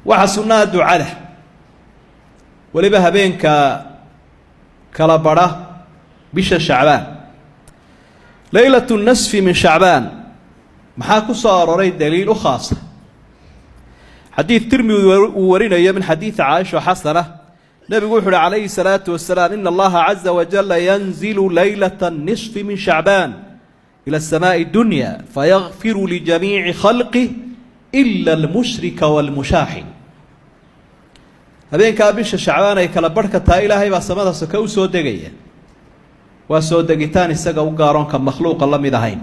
وحسنا دعاء ولبها بينك كالبرة بش شعبان ليلة النصف من شعبان محاكو صار ريد دليل خاصة حديث ترمذي ورنا من حديث عائشة وحسنة النبي يقول عليه الصلاة والسلام إن الله عز وجل ينزل ليلة النصف من شعبان إلى السماء الدنيا فيغفر لجميع خلقه إلا المشرك والمشاحن هذين كابش شعبان أي كالبركة تا إلهي بسمادة سكو سودقية وسودقتان السقا وقارون كمخلوق الله مدهين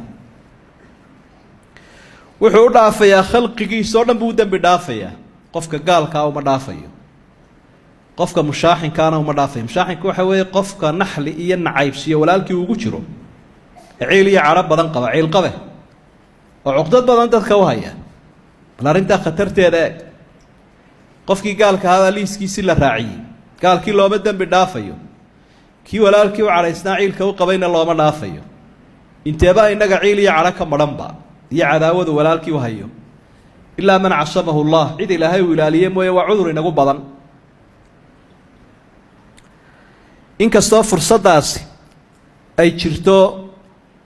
wuxuu u dhaafayaa khalqigiisa oo dhan buu dambi dhaafayaa qofka gaalka ah uma dhaafayo qofka mushaaxinkaana uma dhaafayo mushaaxinku waxa weeye qofka naxli iyo nacaybsiyo walaalkii ugu jiro ciil iyo carab badan qaba ciil qabe oo cuqdad badan dadka u haya bal arrinta khatarteeda qofkii gaalka ahaa liiskiisi la raaciyay gaalkii looma dambi dhaafayo kii walaalkii u caraysnaa ciilka u qabayna looma dhaafayo inteeba inaga ciil iyo carab ka maranba يا عداوة ولالك وهيو إلا من عصمه الله عيد إلهي وإلاليه وعذر نقول بضن إنك استغفر صداسي أي تشرتو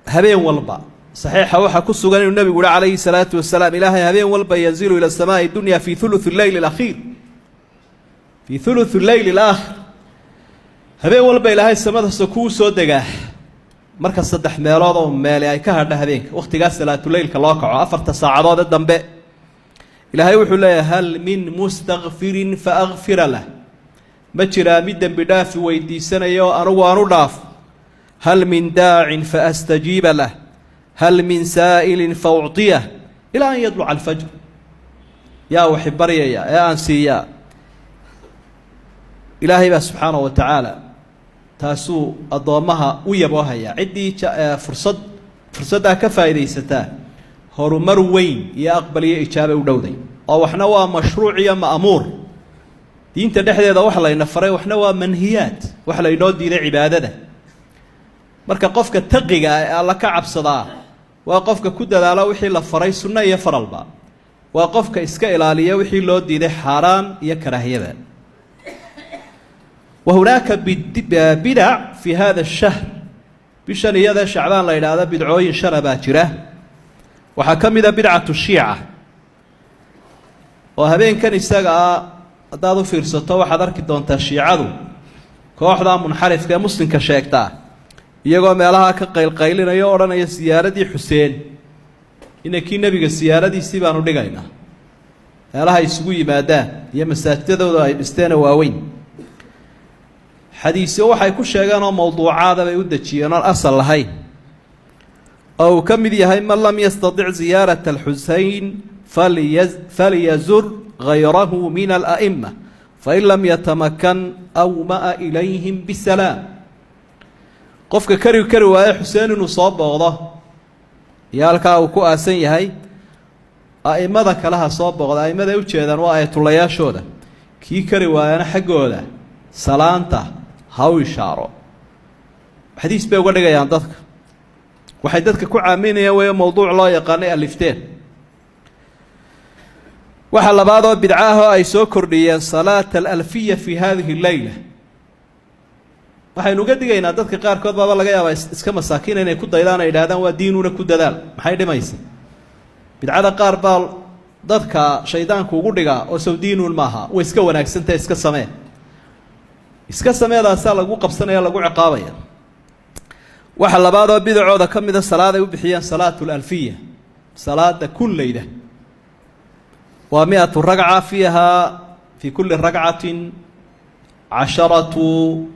هبين والبا صحيح وحا كسوغاني النبي يقول عليه الصلاة والسلام إلهي هبين والبا ينزل إلى السماء الدنيا في ثلث الليل الأخير في ثلث الليل الآخر هبين والبا إلهي السماء سكوسو دقاه marka saddex meelood oo meel ay ka hadha habeenka waqtiga salaatuleylka loo kaco 4 saacadood dambe ilaahay wuxuu leeyahay hal min mustaghfirin fa aghfir lah ma jira mid dambi dhaaf weydiisanayo anigu aanu dhaaf hal min daa'in fa astajiba lah hal min sa'ilin fa u'tiyah ila an yadlu al fajr ya wahibariya ya ansiya ilaahay subhanahu wa ta'ala taasuu adoomaha u yaboohaya cidii fursada ka faa'iideysata horumar weyn iyo aqbaliyo ijaaba u dhowday oo waxna waa mashruuc iyo ma'muur diinta dhexdeeda wax la ina faray waxna waa manhiyaat wax la inoo diiday cibaadada marka qofka taqiga ah alla ka cabsada waa qofka ku dadaala wixii la faray sunna iyo faralba waa qofka iska ilaaliya wixii loo diiday xaraan iyo karaahiyada وهناك بدع في هذا الشهر بشان يدا شعبان لا يرادا بدعوين شرباتره وحكم إذا بدعة الشيعة وهبين كان يستقى دادو فرصته وحضرك دونتا الشيعة كوحدا منحرف كمسلم كشيكتا يقول مالها كقيل قيلنا يورنا يا سيارة دي حسين إن كي نبي السيارة دي سيبانو دقينا مالها يسقوي مادا يا مساجد ولا يبستين واوين حديث waxay ku sheegaan oo mawduucaada bay u dajiyeen asal lahayn oo kamid yahay man lam yastati' ziyarat al-Husayn falyazur ghayrahu min al-a'imma fa in lam yatamakkan aw ma'a ilayhim bisalam qofka kari waaya Husayn inuu soo booqdo yaalka uu ku aasan yahay a'imada kalaha soo booqdo a'imada u jeedaan waa ayatullayaashooda kii kari waayana xaqooda salaanta هاو إشارة حديث بيقول لك يا عندك وحدتك كل عامين يا موضوع لا يقانع الفتين وحلا بعض بدعاها أي سكر لي صلاة الألفية في هذه الليلة وحين نقد جينا عندك قار كذا والله جاي اسكم مساكين إن يكون ضيلان إلى هذا وديننا كود دلال محيد ما يصير بدعاء قار بال ضدك شيطان كوجود جا أو سودين والماها ويسكون أكسنت إسكسمه iska sameeyada lagu qabsanaya lagu ciqaabaya waxa labaad oo bidacooda kamid ah salaada u bixiyaan salaatul alfiya salaada kullayda wa 100 rag'a fiha fi kulli rag'atin 10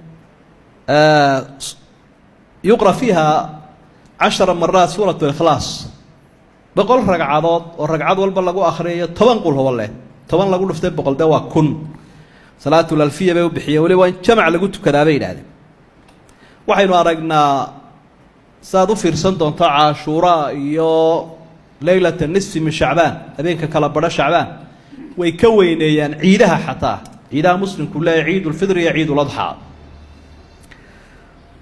يقرأ فيها 10 مرات سورة الإخلاص بقول رقعات والرقعات والبلغوا آخرية 8 قول هو الله 8 لقول فتح بقول دوا كن صلاة الألفية بيوبحية ولي وين جمع لقول كذابين هذا وحين أرجنا صادوا في رسنتون طاعة شوراء يو ليلة النصف من شعبان أبينك كلا برا شعبان ويكون يعني عيدها حتى عيدها مسلم كلها يعيد الفطر يعيد الأضحى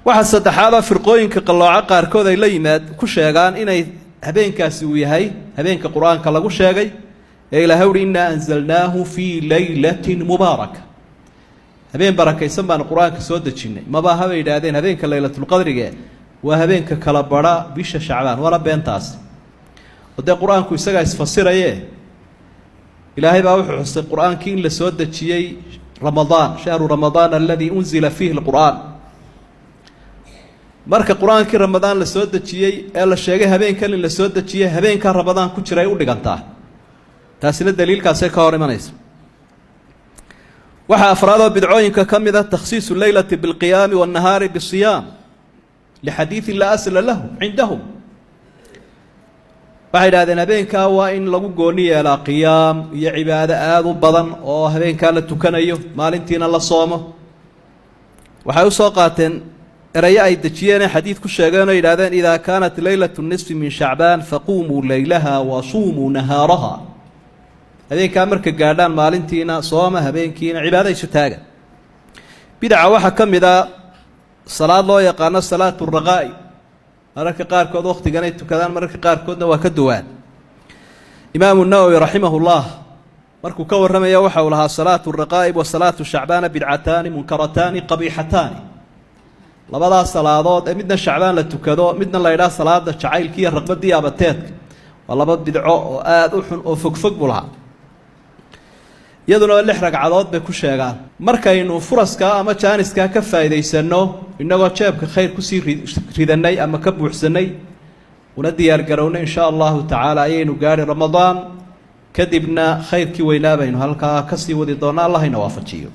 واحد صدحابة فرقوين كقلاعة قاركوذا إلا يماد كشيغان إنay habeenkaasi uu yahay habeenka quraanka lagu sheegay إلى هول إنا أنزلناه في ليلة مباركة هبين بركة يسمى القرآن كسودة شنة ما بها هبين هذين هبين كليلة القدر جاء وهبين ككلابرا بيش شعبان ولا بين تاس وده القرآن كيسجع يفسر إيه إلهي بقى حس القرآن كين لسودة شيء رمضان شهر رمضان الذي أنزل فيه القرآن marka quraanka ramadaan la soo dajiyay ee la sheegay habeenkan in la soo dajiyay habeenka ramadaan ku jiray u dhigantaa taasina daliilkaas ay ka hor imanayso waxa afraado bidcooyinka kamida takhsiisu leylati bil qiyaam wan nahaari bis siyam li hadith la asla lahu indahum waxay yiraahdeen habeenka waa in lagu gooni yeelaa qiyaam iyo cibaado aad u badan oo habeenka la tukanayo maalintiina la soomo waxay u soo qaateen رأي أي دجيان حديث كشجان إلى إذا كانت ليلة النصف من شعبان فقوموا ليلها وصوموا نهارها هذه كامر كجادان مالنتينا صومها بين كينا عبادة شتاجا بدعة واحد كم إذا صلاة الله يقانا صلاة الرغائب مرك قاركود وقت جنيت كذا مرك قاركود وكدوان إمام النووي رحمه الله مركو كور رمي يوحى ولها صلاة الرغائب وصلاة الشعبان بدعتان منكرتان قبيحتان لبدا صلادود midna shacbaan la tukado midna la yiraahdo salaada jacaylkiiyo raqbadii abateedka walaba bidco oo aad u xun oo fogfog bulaha iyaduna lix ragcadood bay ku sheegaan markaynu furaska ama jaaniska ka faa'iideysano inagoo jeebka khayr ku sii ridanay ama ka buuxsanay una diyaar garowna insha Allah ta'ala ayaynu gaari ramadaan kadibna khayrkii weynaabaynu halka ka sii wadi doona Allah ina waafajiyo